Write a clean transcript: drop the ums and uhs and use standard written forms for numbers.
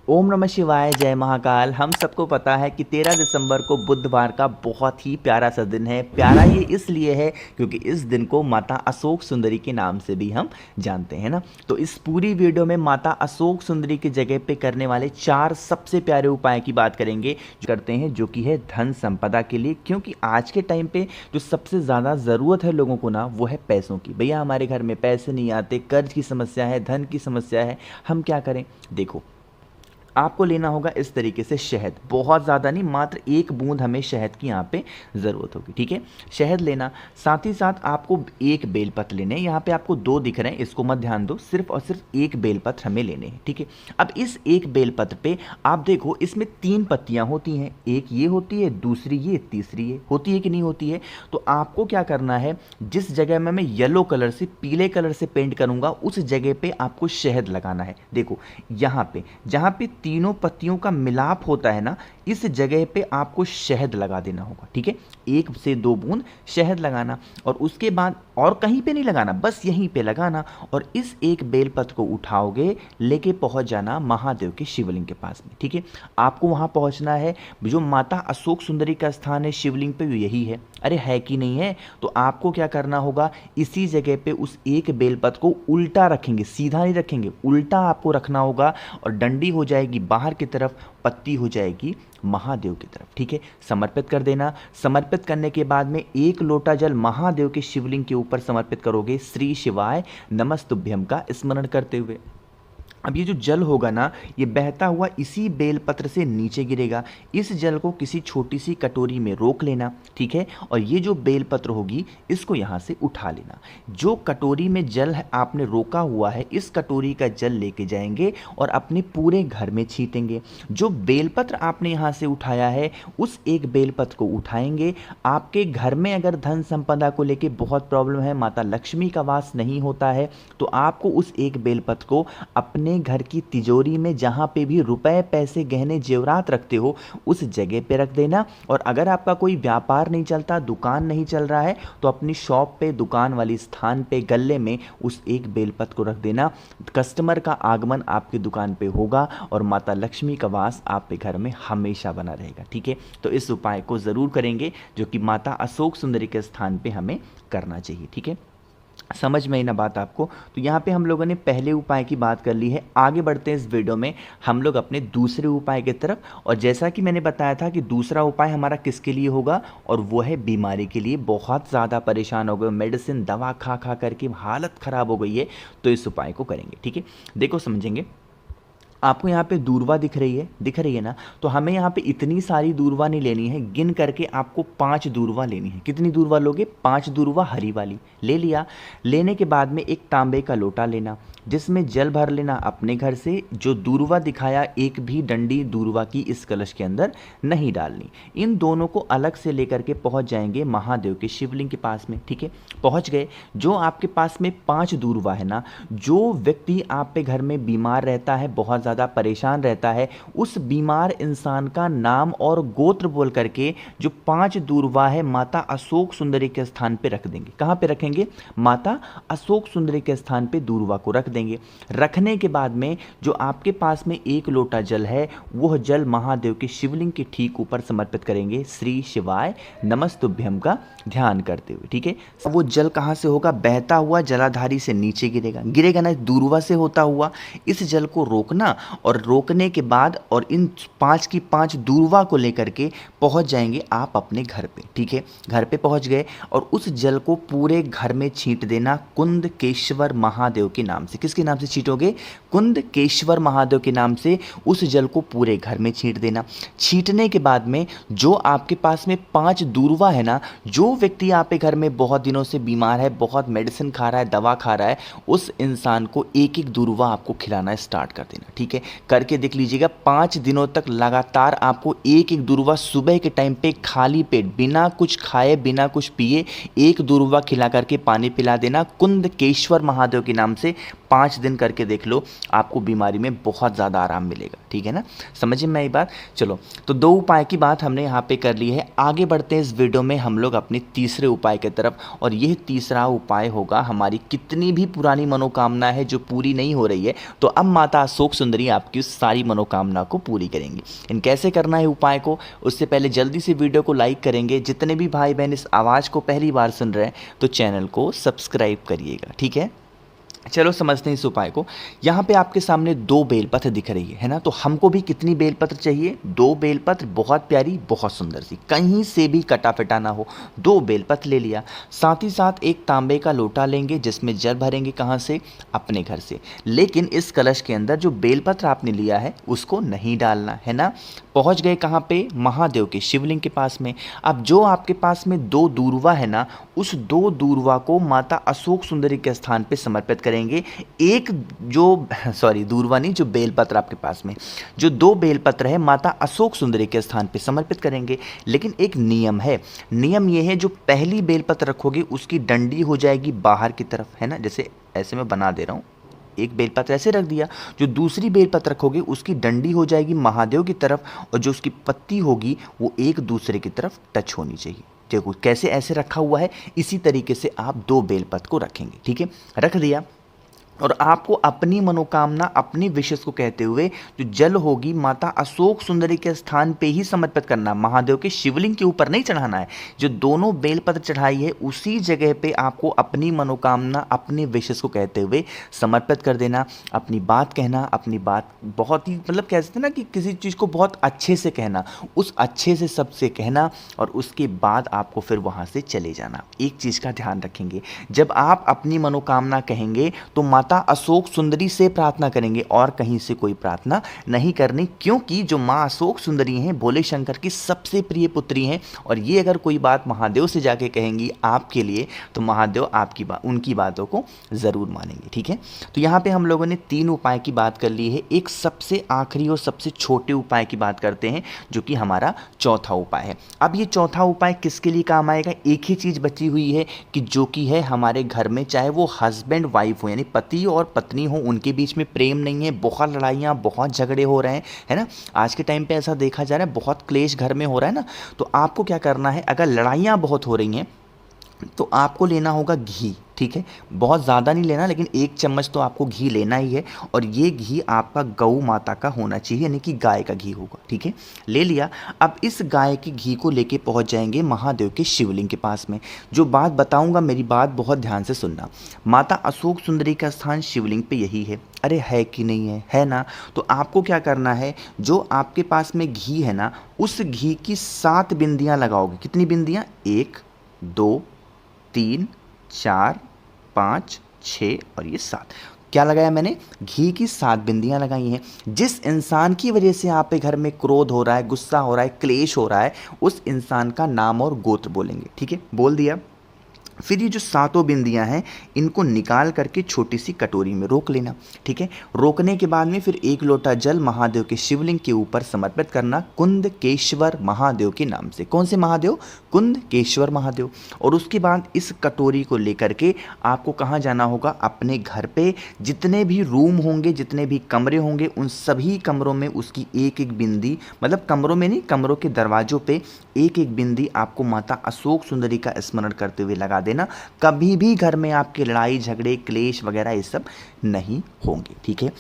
ओम नमः शिवाय, जय महाकाल। हम सबको पता है कि 13 दिसंबर को बुधवार का बहुत ही प्यारा सा दिन है। प्यारा ये इसलिए है क्योंकि इस दिन को माता अशोक सुंदरी के नाम से भी हम जानते हैं ना। तो इस पूरी वीडियो में माता अशोक सुंदरी की जगह पे करने वाले 4 सबसे प्यारे उपाय की बात करेंगे जो करते हैं, जो कि है धन संपदा के लिए। क्योंकि आज के टाइम पे जो सबसे ज़्यादा ज़रूरत है लोगों को ना, वो है पैसों की। भैया हमारे घर में पैसे नहीं आते, कर्ज की समस्या है, धन की समस्या है, हम क्या करें? देखो, आपको लेना होगा इस तरीके से शहद, बहुत ज़्यादा नहीं, मात्र 1 बूंद हमें शहद की यहाँ पे ज़रूरत होगी। ठीक है, शहद लेना। साथ ही साथ आपको 1 बेलपत्र लेने हैं। यहाँ पे आपको 2 दिख रहे हैं, इसको मत ध्यान दो, सिर्फ और सिर्फ 1 बेलपत्र हमें लेने हैं। ठीक है, अब इस 1 बेलपत्र पे आप देखो, इसमें 3 पत्तियाँ होती हैं, एक ये होती है, दूसरी ये, तीसरी ये होती है कि नहीं होती है। तो आपको क्या करना है, जिस जगह में मैं येलो कलर से, पीले कलर से पेंट करूँगा, उस जगह पे आपको शहद लगाना है। देखो यहाँ पे, जहाँ पे तीनों पत्तियों का मिलाप होता है ना, इस जगह पे आपको शहद लगा देना होगा। ठीक है, 1 से 2 बूंद शहद लगाना, और उसके बाद और कहीं पे नहीं लगाना, बस यहीं पे लगाना। और इस 1 बेलपत्र को उठाओगे, लेके पहुंच जाना महादेव के शिवलिंग के पास में। ठीक है, आपको वहां पहुंचना है। जो माता अशोक सुंदरी का स्थान है शिवलिंग पे, यही है। अरे है कि नहीं है? तो आपको क्या करना होगा, इसी जगह पे उस 1 बेलपत्र को उल्टा रखेंगे, सीधा नहीं रखेंगे, उल्टा आपको रखना होगा। और डंडी हो जाएगी बाहर की तरफ, पत्ती हो जाएगी महादेव की तरफ। ठीक है, समर्पित कर देना। समर्पित करने के बाद में 1 लोटा जल महादेव के शिवलिंग के ऊपर समर्पित करोगे, श्री शिवाय नमस्तुभ्यम का स्मरण करते हुए। अब ये जो जल होगा ना, ये बहता हुआ इसी बेलपत्र से नीचे गिरेगा। इस जल को किसी छोटी सी कटोरी में रोक लेना। ठीक है, और ये जो बेलपत्र होगी, इसको यहाँ से उठा लेना। जो कटोरी में जल है आपने रोका हुआ है, इस कटोरी का जल लेके जाएंगे और अपने पूरे घर में छीटेंगे। जो बेलपत्र आपने यहाँ से उठाया है, उस 1 बेलपत्र को उठाएंगे। आपके घर में अगर धन संपदा को लेके बहुत प्रॉब्लम है, माता लक्ष्मी का वास नहीं होता है, तो आपको उस 1 बेलपत्र को अपने घर की तिजोरी में, जहां पे भी रुपए, पैसे, गहने, जेवरात रखते हो, उस जगह पे रख देना। और अगर आपका कोई व्यापार नहीं चलता, दुकान नहीं चल रहा है, तो अपनी शॉप पे, दुकान वाली स्थान पे, गल्ले में उस 1 बेलपत्र को रख देना। कस्टमर का आगमन आपकी दुकान पे होगा और माता लक्ष्मी का वास आपके घर में हमेशा बना रहेगा। ठीक है, तो इस उपाय को ज़रूर करेंगे, जो कि माता अशोक सुंदरी के स्थान पे हमें करना चाहिए। ठीक है, समझ में आई ना बात आपको? तो यहाँ पे हम लोगों ने पहले उपाय की बात कर ली है। आगे बढ़ते हैं इस वीडियो में हम लोग अपने दूसरे उपाय की तरफ। और जैसा कि मैंने बताया था कि दूसरा उपाय हमारा किसके लिए होगा, और वो है बीमारी के लिए। बहुत ज़्यादा परेशान हो गए, मेडिसिन दवा खा खा करके हालत ख़राब हो गई है, तो इस उपाय को करेंगे। ठीक है, देखो समझेंगे। आपको यहाँ पे दूर्वा दिख रही है ना? तो हमें यहाँ पे इतनी सारी दूर्वा नहीं लेनी है, गिन करके आपको 5 दूर्वा लेनी है। कितनी दूर्वा लोगे? 5 दूर्वा हरी वाली ले लिया। लेने के बाद में 1 तांबे का लोटा लेना, जिसमें जल भर लेना अपने घर से। जो दूर्वा दिखाया, एक भी डंडी दूर्वा की इस कलश के अंदर नहीं डालनी। इन दोनों को अलग से लेकर के पहुँच जाएंगे महादेव के शिवलिंग के पास में। ठीक है, पहुँच गए। जो आपके पास में 5 दूर्वा है ना, जो व्यक्ति आप पे घर में बीमार रहता है, बहुत ज़्यादा परेशान रहता है, उस बीमार इंसान का नाम और गोत्र बोल करके जो 5 दूर्वा है, माता अशोक सुंदरी के स्थान पे रख देंगे। कहाँ पे रखेंगे? माता अशोक सुंदरी के स्थान पे दूर्वा को रख देंगे। रखने के बाद में जो आपके पास में 1 लोटा जल है, वह जल महादेव के शिवलिंग के ठीक ऊपर समर्पित करेंगे, श्री शिवाय नमस्तुभ्यम का ध्यान करते हुए। ठीक है, वो जल कहाँ से होगा? बहता हुआ जलाधारी से नीचे गिरेगा ना, दूर्वा से होता हुआ। इस जल को रोकना, और रोकने के बाद और इन 5 की 5 दूर्वा को लेकर के पहुंच जाएंगे आप अपने घर पे। ठीक है, घर पे पहुंच गए और उस जल को पूरे घर में छींट देना, कुंदकेश्वर महादेव के नाम से। किसके नाम से छींटोगे? कुंदकेश्वर महादेव के नाम से उस जल को पूरे घर में छींट देना। छींटने के बाद में जो आपके पास में 5 दूर्वा है ना, जो व्यक्ति आपके घर में बहुत दिनों से बीमार है, बहुत मेडिसिन खा रहा है, दवा खा रहा है, उस इंसान को 1-1 दूर्वा आपको खिलाना स्टार्ट कर देना। ठीक है, करके देख लीजिएगा। 5 दिनों तक लगातार आपको 1-1 दूर्वा सुबह के टाइम पे खाली पेट, बिना कुछ खाए, बिना कुछ पिए, 1 दूर्वा खिला करके पानी पिला देना, कुंदकेश्वर महादेव के नाम से। 5 दिन करके देख लो, आपको बीमारी में बहुत ज़्यादा आराम मिलेगा। ठीक है ना, समझिए मैं ये बात। चलो, तो 2 उपाय की बात हमने यहाँ पे कर ली है। आगे बढ़ते हैं इस वीडियो में हम लोग अपने तीसरे उपाय की तरफ। और यह तीसरा उपाय होगा, हमारी कितनी भी पुरानी मनोकामना है जो पूरी नहीं हो रही है, तो अब माता अशोक सुंदरी सुंदरी आपकी उस सारी मनोकामना को पूरी करेंगी। इन कैसे करना है उपाय को, उससे पहले जल्दी से वीडियो को लाइक करेंगे। जितने भी भाई बहन इस आवाज़ को पहली बार सुन रहे हैं तो चैनल को सब्सक्राइब करिएगा, ठीक है। चलो समझते हैं इस उपाय को। यहाँ पे आपके सामने 2 बेलपत्र दिख रही है ना, तो हमको भी कितनी बेलपत्र चाहिए? 2 बेलपत्र, बहुत प्यारी, बहुत सुंदर सी, कहीं से भी कटा फिटा ना हो। 2 बेलपत्र ले लिया। साथ ही साथ एक तांबे का लोटा लेंगे जिसमें जल भरेंगे। कहाँ से? अपने घर से। लेकिन इस कलश के अंदर जो बेलपत्र आपने लिया है उसको नहीं डालना है ना। पहुँच गए कहाँ पे? महादेव के शिवलिंग के पास में। अब जो आपके पास में 2 दूर्वा है ना, उस 2 दूर्वा को माता अशोक सुंदरी के स्थान पे समर्पित करेंगे। एक जो दूर्वा नहीं, जो बेलपत्र आपके पास में जो 2 बेलपत्र है माता अशोक सुंदरी के स्थान पे समर्पित करेंगे। लेकिन एक नियम है। नियम ये है, जो पहली बेलपत्र रखोगे उसकी डंडी हो जाएगी बाहर की तरफ, है ना। जैसे ऐसे मैं बना दे रहा हूँ, एक बेलपत्र ऐसे रख दिया। जो दूसरी बेलपत्र रखोगे उसकी डंडी हो जाएगी महादेव की तरफ, और जो उसकी पत्ती होगी वो एक दूसरे की तरफ टच होनी चाहिए। देखो कैसे ऐसे रखा हुआ है, इसी तरीके से आप 2 बेलपत्र को रखेंगे, ठीक है। रख दिया, और आपको अपनी मनोकामना, अपनी विशेष को कहते हुए जो जल होगी माता अशोक सुंदरी के स्थान पे ही समर्पित करना। महादेव के शिवलिंग के ऊपर नहीं चढ़ाना है। जो दोनों बेलपत्र चढ़ाई है उसी जगह पे आपको अपनी मनोकामना, अपनी विशेष को कहते हुए समर्पित कर देना। अपनी बात कहना, अपनी बात बहुत ही मतलब कह सकते हैं ना कि किसी चीज़ को बहुत अच्छे से कहना, उस अच्छे से सबसे कहना, और उसके बाद आपको फिर वहाँ से चले जाना। एक चीज़ का ध्यान रखेंगे, जब आप अपनी मनोकामना कहेंगे तो माता अशोक सुंदरी से प्रार्थना करेंगे और कहीं से कोई प्रार्थना नहीं करनी, क्योंकि जो माँ अशोक सुंदरी हैं भोले शंकर की सबसे प्रिय पुत्री हैं। और ये अगर कोई बात महादेव से जाके कहेंगी आपके लिए, तो महादेव आपकी उनकी बातों को ज़रूर मानेंगे, ठीक है। तो यहाँ पे हम लोगों ने 3 उपाय की बात कर ली है। एक सबसे आखिरी और सबसे छोटे उपाय की बात करते हैं, जो कि हमारा चौथा उपाय है। अब ये चौथा उपाय किसके लिए काम आएगा? एक ही चीज़ बची हुई है कि जो कि है हमारे घर में, चाहे वो हस्बैंड वाइफ हो, यानी पति और पत्नी हो, उनके बीच में प्रेम नहीं है, बहुत लड़ाइयाँ, बहुत झगड़े हो रहे हैं, है ना। आज के टाइम पे ऐसा देखा जा रहा है, बहुत क्लेश घर में हो रहा है ना। तो आपको क्या करना है, अगर लड़ाइयाँ बहुत हो रही हैं तो आपको लेना होगा घी, ठीक है। बहुत ज़्यादा नहीं लेना, लेकिन 1 चम्मच तो आपको घी लेना ही है। और ये घी आपका गौ माता का होना चाहिए, यानी कि गाय का घी होगा, ठीक है। ले लिया। अब इस गाय के घी को लेके पहुंच जाएंगे महादेव के शिवलिंग के पास में। जो बात बताऊंगा, मेरी बात बहुत ध्यान से सुनना। माता अशोक सुंदरी का स्थान शिवलिंग पे यही है। अरे है कि नहीं है? है ना। तो आपको क्या करना है, जो आपके पास में घी है ना, उस घी की 7 बिंदियाँ लगाओगे। कितनी बिंदियाँ? 1, 2, 3, 4, 5, 6 और ये 7। क्या लगाया मैंने? घी की 7 बिंदियाँ लगाई हैं। जिस इंसान की वजह से आप पे घर में क्रोध हो रहा है, गुस्सा हो रहा है, क्लेश हो रहा है, उस इंसान का नाम और गोत्र बोलेंगे, ठीक है। बोल दिया। फिर ये जो 7 बिंदियां हैं इनको निकाल करके छोटी सी कटोरी में रोक लेना, ठीक है। रोकने के बाद में फिर 1 लोटा जल महादेव के शिवलिंग के ऊपर समर्पित करना, कुंदकेश्वर महादेव के नाम से। कौन से महादेव? कुंदकेश्वर महादेव। और उसके बाद इस कटोरी को लेकर के आपको कहाँ जाना होगा? अपने घर पे जितने भी रूम होंगे, जितने भी कमरे होंगे, उन सभी कमरों में उसकी 1-1 बिंदी, मतलब कमरों में नहीं, कमरों के दरवाजों पे 1-1 बिंदी आपको माता अशोक सुंदरी का स्मरण करते हुए लगा देना। कभी भी घर में आपके लड़ाई झगड़े क्लेश वगैरह ये सब नहीं होंगे, ठीक है।